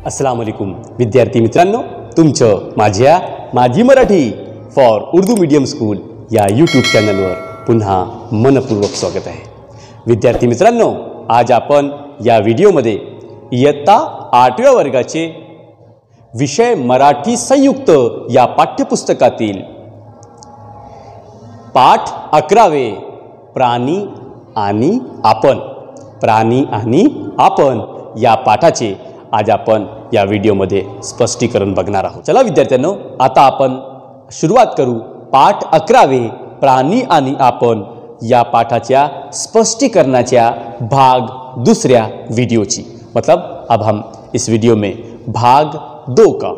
अस्सलाम वालेकुम विद्यार्थी मित्रांनो, तुमचं माझी Marathi for Urdu medium school या यूट्यूब चॅनलवर पुन्हा मनपूर्वक स्वागत आहे। विद्यार्थी मित्रांनो, आज आपण या व्हिडिओमध्ये इयत्ता 8व्या वर्गाचे विषय मराठी संयुक्त या पाठ्यपुस्तकातील पाठ 11 प्राणी आणि आपण या पाठाचे आज आपण या व्हिडिओमध्ये स्पष्टीकरण बघणार आहोत। चला विद्यार्थ्यांनो, आता आपण सुरुवात करू पाठ 11 प्राणी आणि आपण या पाठाच्या स्पष्टीकरणाच्या भाग 2 वीडियो की। मतलब अब हम इस वीडियो में भाग 2 का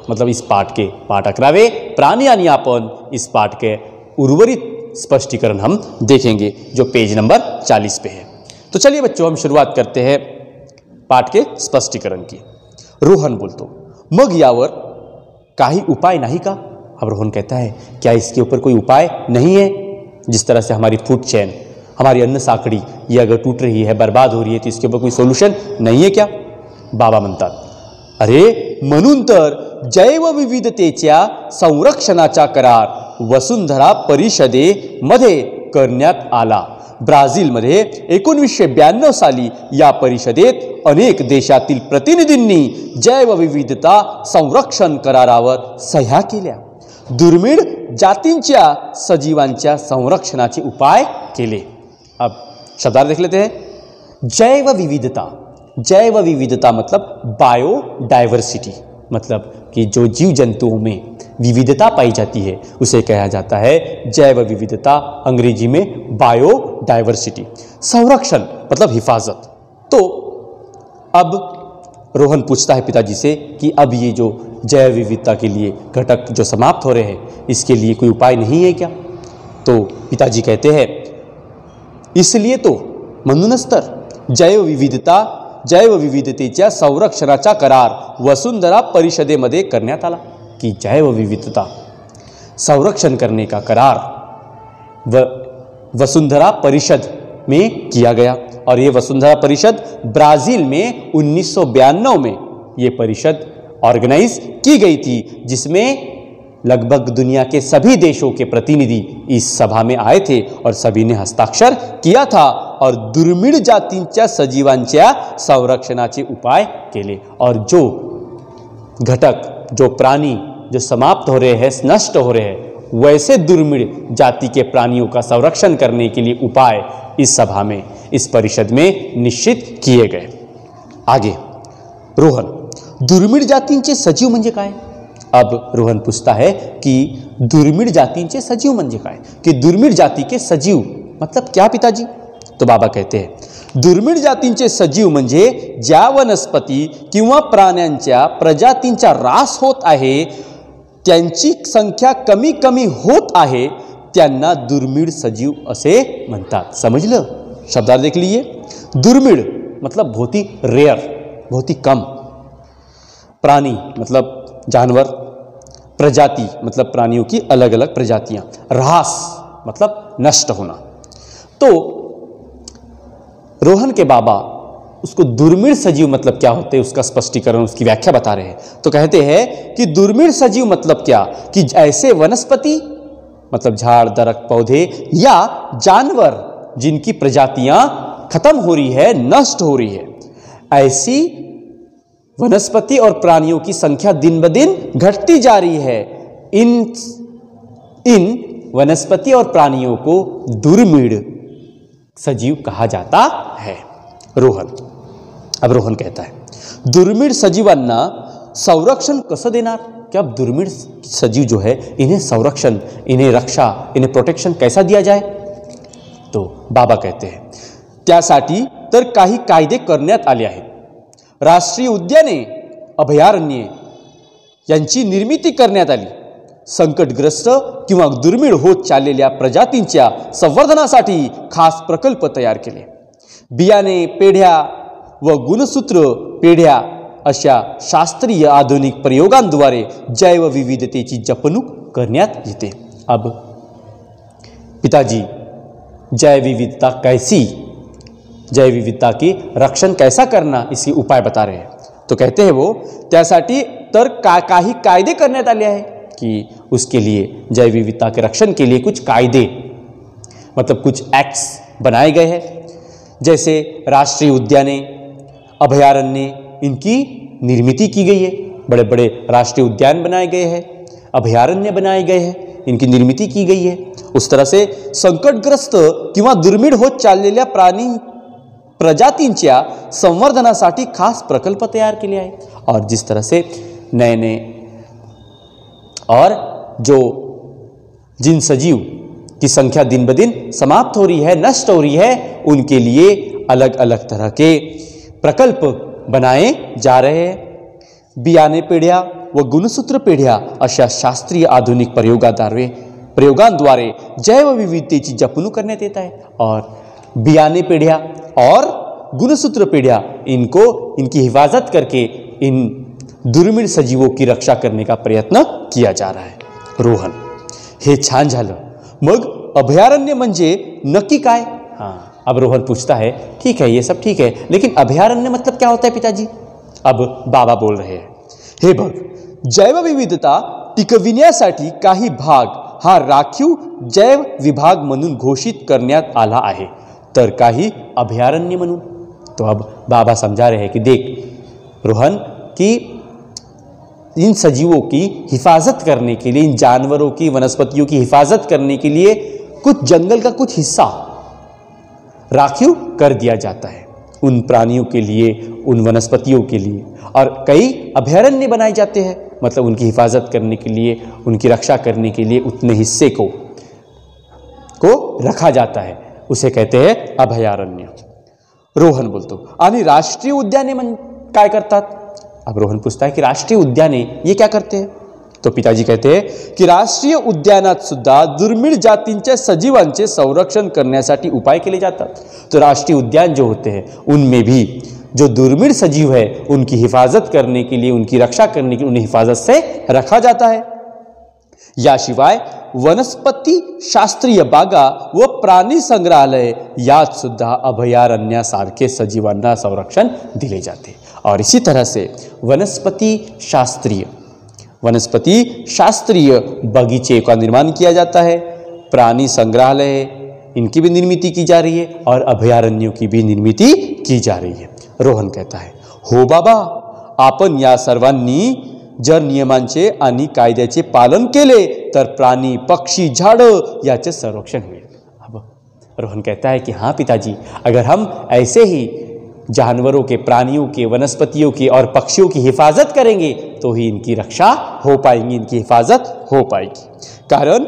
मतलब इस पाठ 11 प्राणी आणि आपण इस पाठ के उर्वरित स्पष्टीकरण हम देखेंगे जो पेज नंबर 40 पे है। तो चलिए बच्चों, हम शुरुआत करते हैं पाठ के स्पष्टीकरण की। रोहन बोलतो, मग यावर काही उपाय नहीं का? अब रोहन कहता है, क्या इसके ऊपर कोई उपाय नहीं है? जिस तरह से हमारी फूड चेन, हमारी अन्न साखड़ी ये अगर टूट रही है, बर्बाद हो रही है, तो इसके ऊपर कोई सोल्यूशन नहीं है क्या? बाबा म्हणतात, अरे म्हणून तर जैवविविधतेच्या संरक्षणाचा करार वसुंधरा परिषदेमध्ये करण्यात आला। ब्राझीलमध्ये 1992 साली या परिषदेत अनेक देशातील प्रतिनिधींनी जैवविविधता संरक्षण करारावर सह्या केल्या। दुर्मिळ जातींच्या सजीवांच्या संरक्षणाचे उपाय केले। अब शब्दार्थ देख लेते हैं। जैव विविधता मतलब बायोडाइवर्सिटी, मतलब कि जो जीव जंतुओं में विविधता पाई जाती है उसे कहा जाता है जैव विविधता, अंग्रेजी में बायोडाइवर्सिटी। संरक्षण मतलब हिफाजत। तो अब रोहन पूछता है पिताजी से कि अब ये जो जैव विविधता के लिए घटक जो समाप्त हो रहे हैं, इसके लिए कोई उपाय नहीं है क्या? तो पिताजी कहते हैं, इसलिए तो म्हणूनच तर जैव विविधतेच्या संरक्षणाचा करार वसुंधरा परिषदेमध्ये करण्यात आला। कि जैव विविधता संरक्षण करने का करार वसुंधरा परिषद में किया गया। और ये वसुंधरा परिषद ब्राजील में 1992 में ये परिषद ऑर्गेनाइज की गई थी, जिसमें लगभग दुनिया के सभी देशों के प्रतिनिधि इस सभा में आए थे और सभी ने हस्ताक्षर किया था और दुर्मिळ जातींच्या सजीवांच्या संरक्षणाचे उपाय केले। और जो घटक, जो प्राणी जो समाप्त हो रहे हैं, नष्ट हो रहे हैं, वैसे दुर्मिळ जाति के प्राणियों का संरक्षण करने के लिए उपाय इस सभा में, इस परिषद में निश्चित किए गए। आगे रोहन, दुर्मिळ जातींचे सजीव म्हणजे काय? अब रोहन पूछता है कि दुर्मिळ जातींचे सजीव म्हणजे काय? कि दुर्मिळ जाति के सजीव मतलब क्या पिताजी? तो बाबा कहते हैं, दुर्मिळ जातींचे सजीव म्हणजे ज्या वनस्पती किंवा प्राण्यांच्या प्रजातींचा ह्रास होत आहे, त्यांची संख्या कमी होत आहे, त्यांना दुर्मिळ सजीव असे म्हणतात। समझलं? शब्दार्थ देख लीजिए। दुर्मिळ मतलब बहुत ही रेयर, बहुत ही कम। प्राणी मतलब जानवर, प्रजाति मतलब प्राणियों की अलग अलग प्रजातियां, ह्रास मतलब नष्ट होना। तो रोहन के बाबा उसको दुर्मिळ सजीव मतलब क्या होते हैं उसका स्पष्टीकरण, उसकी व्याख्या बता रहे हैं। तो कहते हैं कि दुर्मिळ सजीव मतलब क्या? कि ऐसे वनस्पति मतलब झाड़, दरख्त, पौधे या जानवर जिनकी प्रजातियां खत्म हो रही है, नष्ट हो रही है, ऐसी वनस्पति और प्राणियों की संख्या दिन ब दिन घटती जा रही है। इन वनस्पति और प्राणियों को दुर्मिळ सजीव कहा जाता है। रोहन, अब रोहन कहता है, दुर्मिळ सजीवांना संरक्षण कसं देणार? क्या दुर्मिळ सजीव जो है इन्हें संरक्षण, इन्हें रक्षा, इन्हें प्रोटेक्शन कैसा दिया जाए? तो बाबा कहते हैं, त्यासाठी तर काही कायदे करण्यात आले आहेत। राष्ट्रीय उद्याने, अभयारण्ये यांची निर्मिती करण्यात आली। संकटग्रस्त किंवा दुर्मिळ होत चाललेल्या प्रजातींच्या संवर्धनासाठी खास प्रकल्प तयार केले। बियाणे पेढ्या व गुणसूत्र पेढ्या अशा शास्त्रीय आधुनिक प्रयोगांद्वारे जैवविविधतेची जपणूक करण्यात येते। अब पिताजी जैव विविधता की रक्षण कैसा करना इसके उपाय बता रहे हैं। तो तो कहते हैं वो त्यासाठी तर काही कायदे करण्यात आले आहे की उसके लिए जैव विविधता के रक्षण के लिए कुछ कायदे मतलब कुछ एक्ट्स बनाए गए हैं, जैसे राष्ट्रीय उद्याने, अभयारण्य, इनकी निर्मिती की गई है। बड़े बड़े राष्ट्रीय उद्यान बनाए गए हैं, अभयारण्य बनाए गए हैं, इनकी निर्मिती की गई है। उस तरह से संकटग्रस्त किंवा दुर्मिळ होत चाललेल्या प्राणी प्रजातींच्या संवर्धनासाठी खास प्रकल्प तैयार केले आहे। और जिस तरह से नए नए और जो जिन सजीव की संख्या दिन ब दिन समाप्त हो रही है, नष्ट हो रही है, उनके लिए अलग अलग तरह के प्रकल्प बनाए जा रहे हैं। बियाणे पेढ्या व गुणसूत्र पेढ्या अशा शास्त्रीय आधुनिक प्रयोगांद्वारे जैवविविधतेची जपणूक करण्यात येत आहे। और बियाणे पेढ्या और गुणसूत्र पेढ्या इनकी हिफाजत करके इन दुर्मिळ सजीवों की रक्षा करने का प्रयत्न किया जा रहा है। रोहन, हे छान झालं, मग अभयारण्य म्हणजे नक्की काय? हाँ, अब रोहन पूछता है, ठीक है ये सब ठीक है, लेकिन अभयारण्य मतलब क्या होता है पिताजी? अब बाबा बोल रहे हैं, हे बघ, जैवविविधता टिकविण्यासाठी काही भाग हा राखीव जैव विभाग म्हणून घोषित करण्यात आला आहे, तर काही अभयारण्य म्हणून। तो अब बाबा समझा रहे हैं कि देख रोहन कि इन सजीवों की हिफाजत करने के लिए, इन जानवरों की, वनस्पतियों की हिफाजत करने के लिए कुछ जंगल का कुछ हिस्सा राखीव कर दिया जाता है उन प्राणियों के लिए, उन वनस्पतियों के लिए, और कई अभयारण्य बनाए जाते हैं, मतलब उनकी हिफाजत करने के लिए, उनकी रक्षा करने के लिए उतने हिस्से को रखा जाता है, उसे कहते हैं अभयारण्य। रोहन बोलतो, आणि राष्ट्रीय उद्याने काय करतात? अब रोहन पूछता है कि राष्ट्रीय उद्याने ये क्या करते हैं? तो पिताजी कहते हैं की राष्ट्रीय उद्यानात सुद्धा दुर्मिळ जातींच्या सजीवांचे संरक्षण करण्यासाठी उपाय केले जातात। तो राष्ट्रीय उद्यान जो होते हैं उनमें भी जो दुर्मिळ सजीव है उनकी हिफाजत करने के लिए, उनकी रक्षा करने के लिए उन्हें हिफाजत से रखा जाता है। याशिवाय वनस्पती शास्त्रीय बागा व प्राणी संग्रहालय यात सुद्धा अभयारण्यासारखे सजीवांना संरक्षण दिले जाते। और इसी तरह से वनस्पति शास्त्रीय बगीचे का निर्माण किया जाता है, प्राणी संग्रहालय इनकी भी निर्मिती की जा रही है, और अभयारण्यों की भी निर्मिती की जा रही है। रोहन कहता है, हो बाबा, आपण या सर्वांनी जर नियमांचे आणि कायद्याचे पालन केले तर प्राणी, पक्षी, झाडं याचे संरक्षण होईल। अब रोहन कहता है कि हाँ पिताजी, अगर हम ऐसे ही जानवरों के, प्राणियों के, वनस्पतियों की और पक्षियों की हिफाजत करेंगे तो ही इनकी रक्षा हो पाएगी, इनकी हिफाजत हो पाएगी। कारण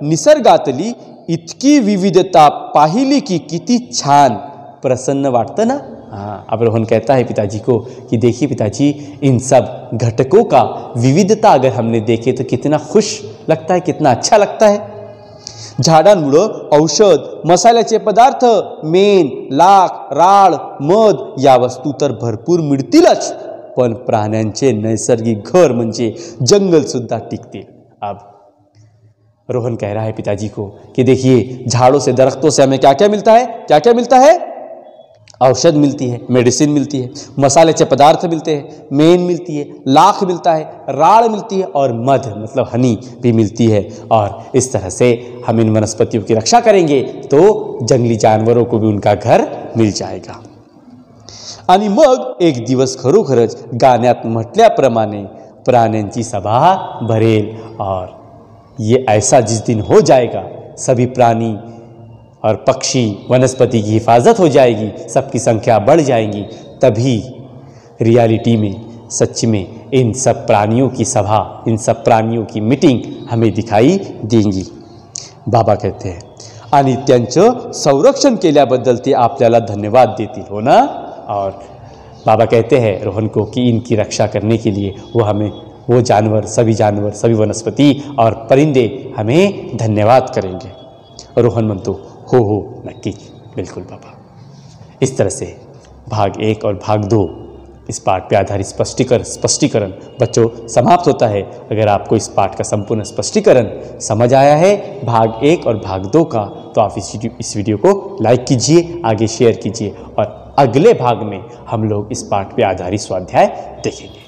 निसर्गातली इतकी विविधता पाहिली की किती छान प्रसन्न वाटतं ना। हाँ, अब रोहन कहता है पिताजी को कि देखिए पिताजी, इन सब घटकों का विविधता अगर हमने देखे तो कितना खुश लगता है, कितना अच्छा लगता है। झाडांमुळं औषध, मसाल्याचे पदार्थ, मेण, लाख, राळ, मध या वस्तू तर भरपूर मिळतीलच, पण प्राण्यांचे नैसर्गिक घर म्हणजे जंगल सुद्धा टिकतील। अब रोहन कह रहा है पिताजी को कि देखिए, झाड़ों से, दरख्तों से हमें क्या क्या मिलता है? क्या क्या मिलता है? औषध मिलती है, मेडिसिन मिलती है, मसाले पदार्थ मिलते हैं, मेन मिलती है, लाख मिलता है, राड़ मिलती है, और मध मतलब हनी भी मिलती है। और इस तरह से हम इन वनस्पतियों की रक्षा करेंगे तो जंगली जानवरों को भी उनका घर मिल जाएगा। आणि मग एक दिवस खरोखरच गाण्यात म्हटल्याप्रमाणे प्राण्यांची सभा भरेल, और ये ऐसा जिस दिन हो जाएगा, सभी प्राणी और पक्षी, वनस्पति की हिफाजत हो जाएगी, सबकी संख्या बढ़ जाएगी, तभी रियलिटी में, सच में इन सब प्राणियों की सभा, इन सब प्राणियों की मीटिंग हमें दिखाई देंगी। बाबा कहते हैं, आणि त्यांचं संरक्षण केल्याबद्दल ते आपल्याला धन्यवाद देतील, हो ना। और बाबा कहते हैं रोहन को कि इनकी रक्षा करने के लिए वो जानवर, सभी वनस्पति और परिंदे हमें धन्यवाद करेंगे। रोहन म्हणतो, हो नक्की, बिल्कुल बाबा। इस तरह से भाग 1 और भाग 2 इस पाठ पे आधारित स्पष्टीकरण बच्चों समाप्त होता है। अगर आपको इस पाठ का संपूर्ण स्पष्टीकरण समझ आया है भाग 1 और भाग 2 का, तो आप इस वीडियो को लाइक कीजिए, आगे शेयर कीजिए, और अगले भाग में हम लोग इस पाठ पे आधारित स्वाध्याय देखेंगे।